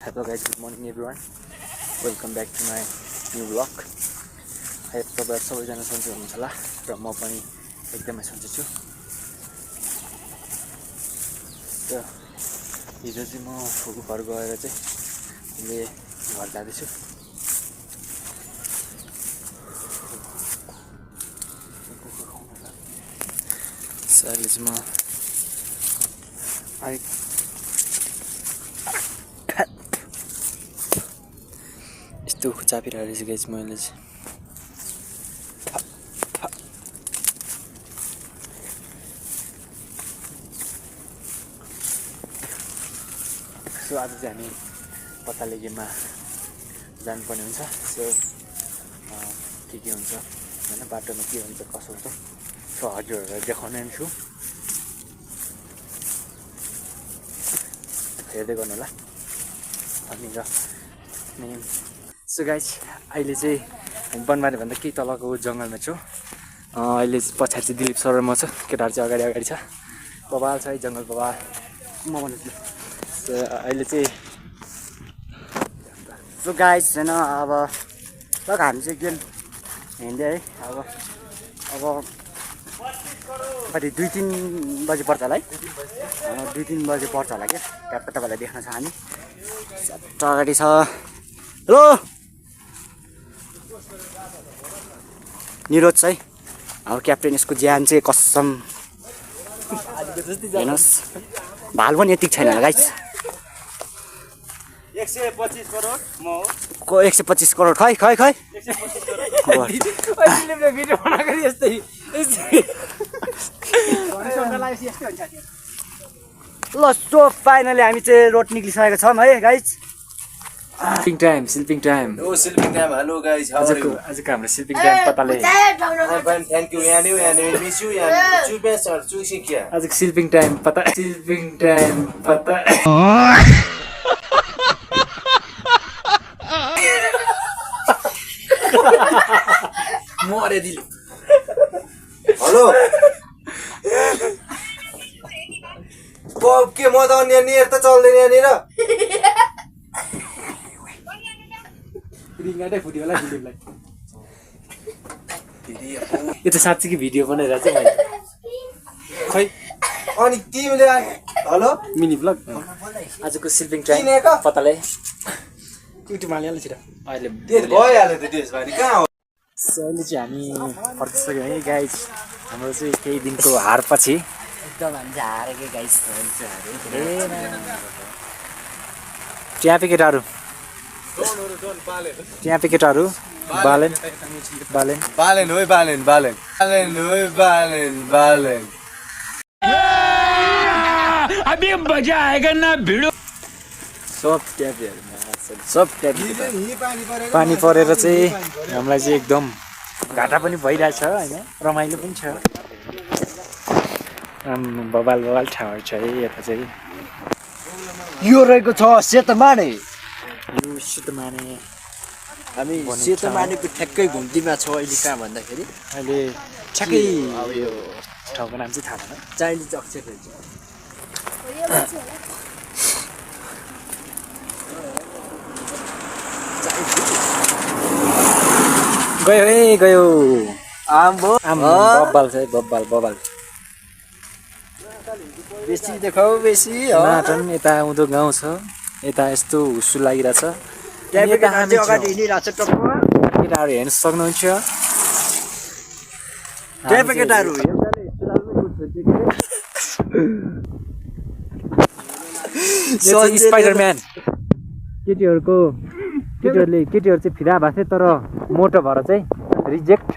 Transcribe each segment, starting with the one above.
Hello guys, good morning everyone. Welcome back to my new vlog. I hope तपाईहरु सबैजना सन्चै हुनुहुन्छ होला र म पनि एकदमै सन्चै छु। र हिजो चाहिँ म फुपू घर गएर चाहिँ अहिले घर जाँदैछु। अहिले चाहिँ म यस्तो चापिरहेको रहेछ गाइस मैले चाहिँ। सो आज चाहिँ हामी पत्ताले गेममा जानुपर्ने हुन्छ। सो के हुन्छ हैन, बाटोमा के हुन्छ कसो हुन्छ सो हजुरहरूलाई देखाउने छु, हेर्दै गर्नु होला। अनि सो गाइस अहिले चाहिँ हामी बनबारी भन्दा केही तलको जङ्गलमा छु। अहिले पछाडि चाहिँ दिलीप सर र म छ, केटाहरू चाहिँ अगाडि छ। बबाल छ है जङ्गल, बबाल म भन्छु। सो अहिले चाहिँ सो गाइस हैन, अब लग हामी चाहिँ गेम हिँड्दै है। अब कति 2-3 बजे पर्छ होला है, 2-3 बजे पर्छ होला क्या। ट्याक्क तपाईँलाई देख्न छ हामी अगाडि छ। हेलो निरोज है, अब क्याप्टेन। यसको ज्यान चाहिँ कसम हेर्नुहोस्, भाल पनि यतिको छैन होला गाइस। 125 करोड म हो। 125 करोड खै खै खै भिडियो बनाएको यस्तै ल। सो फाइनली हामी चाहिँ रोड निक्लिसकेको छौँ है गाइस। स्लिपिङ टाइम ओ sleeping time. Hello guys, how are you? आजको हाम्रो स्लिपिङ टाइम पत्ताले। थ्यांक यू यानी मिस यू यानी चु बेस्ट और चु सिकिया। आजको स्लिपिङ टाइम पत्ता मोरे दिल। हेलो के म त अन्य नियर त चल्दैन यहाँनिर। रिङाटै फुट्यो होला दिलीपलाई। यो त साँच्चीकै भिडियो बनाएर चाहिँ मैले खै अनि तिमीले हेलो मिनी ब्लग आजको स्लिपिङ टाइम किनेको पत्ताले युट्युबमा हालिहाल्नु छिटो। अहिले भइहाल्यो त देशबारी कहाँ हो। सो अहिले चाहिँ हामी फर्किसक्यौँ है गाइस। हाम्रो चाहिँ केही दिनको हार पछि एकदम हामी चाहिँ हारेकै गाइस। त्यहाँ पिकेटहरू बालेन अभी मजा आएगा ना भिडो। सब पानी परेर चाहिँ हामीलाई चाहिँ एकदम घाटा पनि भइरहेछ होइन, रमाइलो पनि छ। बबाल ठाउँहरू छ है यता चाहिँ। यो रहेको छ सेतमाने। यो सेतमाने हामी सेतमानेको ठ्याक्कै घुम्तीमा छौँ अहिले। कहाँ भन्दाखेरि अहिले ठ्याक्कै अब यो ठाउँको नाम चाहिँ थाहा भएन। चाइनिज अक्षर रहेछ। गयो आम्बो बब्बाल छ है, बब्बाल बेसी देखाउ बेसी हो। नाटन यता आउँदो गाउँ छ, यता यस्तो हुस्सु लागिरहेछ। अगाडि हिँडिरहेको छ टक्कमा। केटाहरू हेर्न सक्नुहुन्छ। केटाहरू स्पाइडरम्यान। केटीहरू चाहिँ फिदा भएको थियो तर मोटो भएर चाहिँ रिजेक्ट।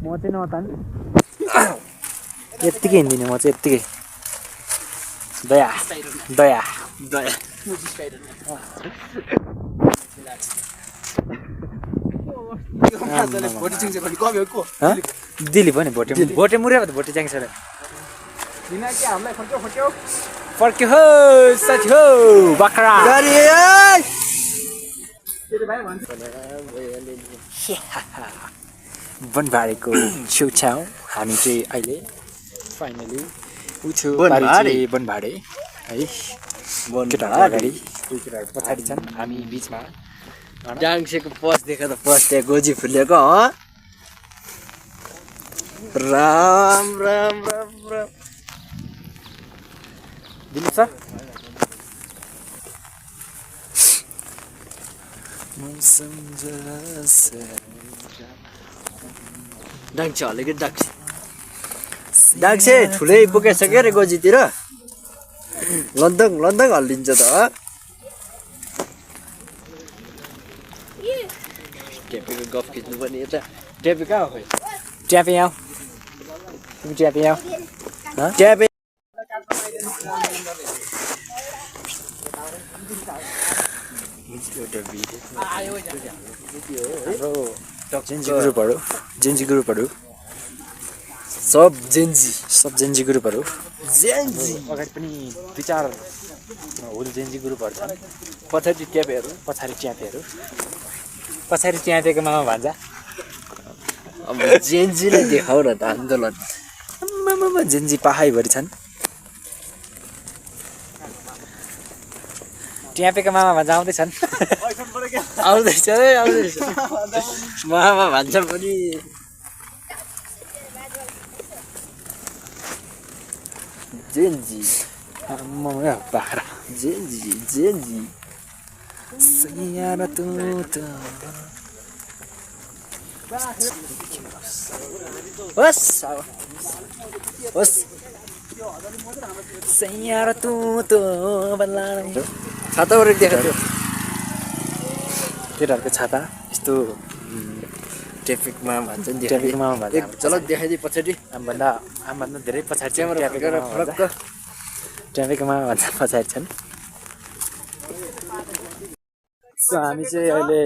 म चाहिँ नतान यत्तिकै हिँड्दिनँ, म चाहिँ यत्तिकै। दया दिली पनि भोटे मुरे भोटे च्याङ्छ फर्क्यो हो साथी हो बाख्रा। बनबारीको छेउछाउ हामी चाहिँ अहिले फाइनली उठ्यो बनभाडे। पारी चाहिँ बनभाडे है केटाहरू अगाडि केटाहरू पछाडि छन् हामी बिचमा डाङ्सेको पस देखेर त पस त्यहाँ गोजी फुलेको राम राम राम राम दिलीप सर डाङ्से हलेको डाक्से डाक्से ठुलै पुगिसक्यो अरे गोजीतिर लन्दङ लन्दङ हल्लिन्छ त ट्यापेको गफ खिच्नु पनि यता ट्यापे कहाँ हो खोइ ट्यापे आऊ तिमी ट्यापे आऊ ट्यापे हाम्रो जेन्जी ग्रुपहरू सब जेन्जी सब जेन्जी ग्रुपहरू जेन्जी अगाडि पनि 2-4 होल जेन्जी ग्रुपहरू छन् पछाडि ट्यापेहरू पछाडि च्यापेहरू पछाडि च्यापेको मामा भान्जा अब जेन्जीलाई देखाउ न त आन्दोलन आम्मामा जेन्जी पहाइभरि छन् ट्यापेको मामा भान्जा आउँदैछन् आउँदैछ है आउँदैछ मामा भन्छ पनि जेन्जी आम्मामा बाख्रा जेन्जी जेन्जी सैयारा तू त होस् होस् सैयारा तू त बल्ला छाताबाट देखाएको थियो केटाहरूको छाता यस्तो ट्राफिकमा भन्छ नि ट्राफिक मामा भान्जा एक झलक देखाइदिए पछाडि हामीभन्दा धेरै पछाडि चाहिँ क्यामेरा फर्केर फरक्क ट्राफिक मामा भान्जा पछाडि छन् सो हामी चाहिँ अहिले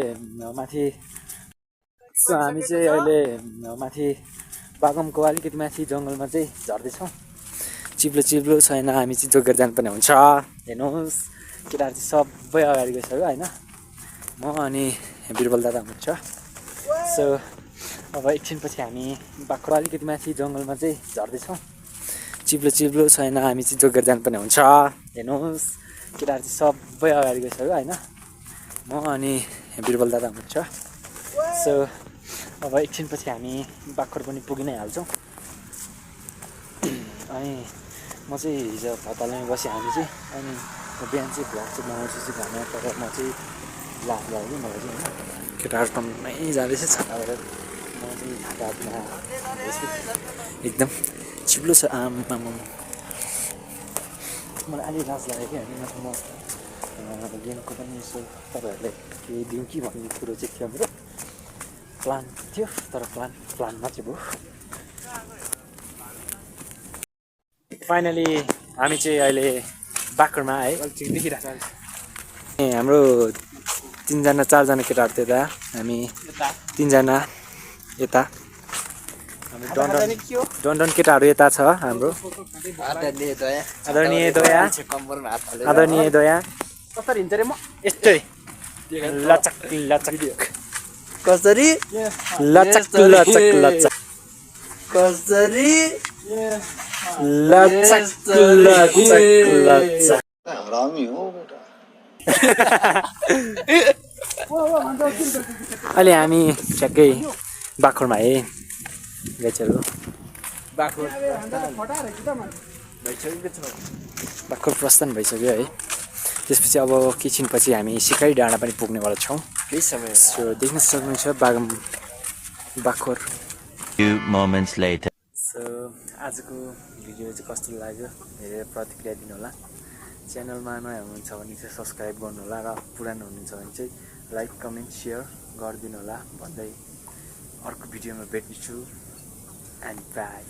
माथि बागमको अलिकति माथि जङ्गलमा चाहिँ झर्दैछौँ चिप्लो चिप्लो छैन हामी चाहिँ जोगेर जानुपर्ने हुन्छ हेर्नुहोस् केटाहरू चाहिँ सबै अगाडि गइसक्यो होइन म अनि बिरबल दादा हुनुहुन्छ सो अब एकछिनपछि हामी बाख्रो अलिकति माथि जङ्गलमा चाहिँ झर्दैछौँ चिप्लो चिप्लो छैन हामी चाहिँ जोगेर जानुपर्ने हुन्छ हेर्नुहोस् केटाहरू चाहिँ सबै अगाडि गइसक्यो होइन म अनि बिरबल दादा हुनुहुन्छ सो अब एकछिनपछि हामी बाख्रो पनि पुगि नै हाल्छौँ अनि म चाहिँ हिजो भतालैमा बसेँ हामी चाहिँ अनि बिहान चाहिँ भ्लग चाहिँ बनाउँछु चाहिँ भने तर म चाहिँ लास लाग्यो मलाई चाहिँ होइन केटाहरू टम्मै जाँदैछ छाताबाट म चाहिँ छातामा एकदम चिप्लो छ आमामा मलाई अलि लाज लाग्यो कि होइन म गेमको पनि यसो तपाईँहरूलाई केही दिउँ कि भन्ने कुरो चाहिँ थियो मेरो प्लान थियो तर प्लानमा चाहिँ भयो फाइनली हामी चाहिँ अहिले बाख्रोमा आए हाम्रो 3जना 4जना केटाहरू थियो यता हामी 3जना यता हामी डन्डन केटाहरू यता छ हाम्रो आदरणीय दया कसरी हिँड्छ रे म यस्तै लचक लचक कसरी लचक लचक लचक कसरी लचक लचक लचक हरामी हो बेटा अहिले हामी ठ्याक्कै बाख्रोमा है गाइचहरू बाख्रो प्रस्थान भइसक्यो है त्यसपछि अब एकछिनपछि हामी सिकाइ डाँडा पनि पुग्नेवाला छौँ केही समय सो देख्न सक्नुहुन्छ बाख्रोर Few moments later. सो आजको भिडियो चाहिँ कस्तो लाग्यो हेरेर प्रतिक्रिया दिनुहोला च्यानलमा नयाँ हुनुहुन्छ भने चाहिँ सब्सक्राइब गर्नुहोला र पुरानो हुनुहुन्छ भने चाहिँ लाइक कमेन्ट सेयर गरिदिनु होला भन्दै अर्को भिडियोमा भेट्नेछु एन्ड बाई